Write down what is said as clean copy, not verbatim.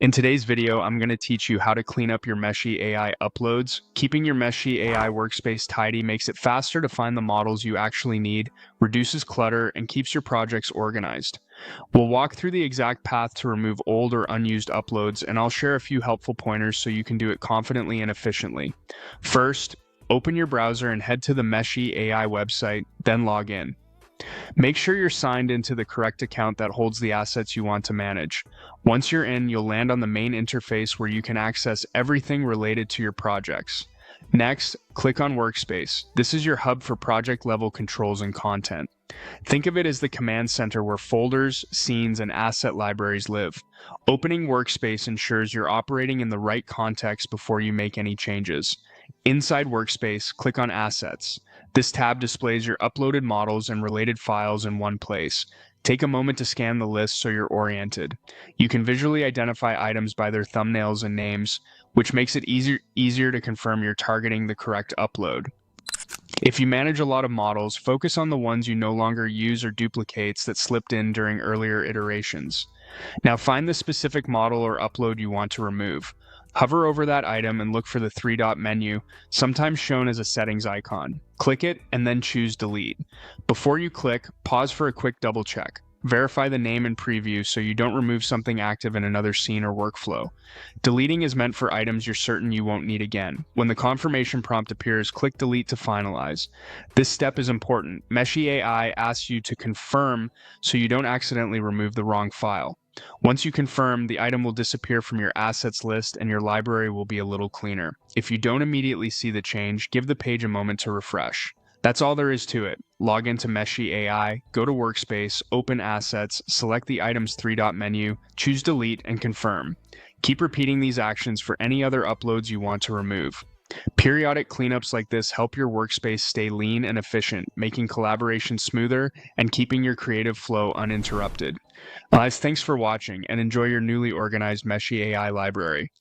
In today's video, I'm going to teach you how to clean up your Meshy AI uploads. Keeping your Meshy AI workspace tidy makes it faster to find the models you actually need, reduces clutter, and keeps your projects organized. We'll walk through the exact path to remove old or unused uploads, and I'll share a few helpful pointers so you can do it confidently and efficiently. First, open your browser and head to the Meshy AI website, then log in. Make sure you're signed into the correct account that holds the assets you want to manage. Once you're in, you'll land on the main interface where you can access everything related to your projects. Next, click on Workspace. This is your hub for project-level controls and content. Think of it as the command center where folders, scenes, and asset libraries live. Opening Workspace ensures you're operating in the right context before you make any changes. Inside Workspace, click on Assets. This tab displays your uploaded models and related files in one place. Take a moment to scan the list so you're oriented. You can visually identify items by their thumbnails and names, which makes it easier to confirm you're targeting the correct upload. If you manage a lot of models, focus on the ones you no longer use or duplicates that slipped in during earlier iterations. Now find the specific model or upload you want to remove. Hover over that item and look for the three-dot menu, sometimes shown as a settings icon. Click it and then choose Delete. Before you click, pause for a quick double check. Verify the name and preview so you don't remove something active in another scene or workflow. Deleting is meant for items you're certain you won't need again. When the confirmation prompt appears, click Delete to finalize. This step is important. Meshy AI asks you to confirm so you don't accidentally remove the wrong file. Once you confirm, the item will disappear from your assets list and your library will be a little cleaner. If you don't immediately see the change, give the page a moment to refresh. That's all there is to it. Log into Meshy AI, go to Workspace, open Assets, select the item's three-dot menu, choose Delete, and confirm. Keep repeating these actions for any other uploads you want to remove. Periodic cleanups like this help your workspace stay lean and efficient, making collaboration smoother and keeping your creative flow uninterrupted. Thanks for watching and enjoy your newly organized Meshy AI library.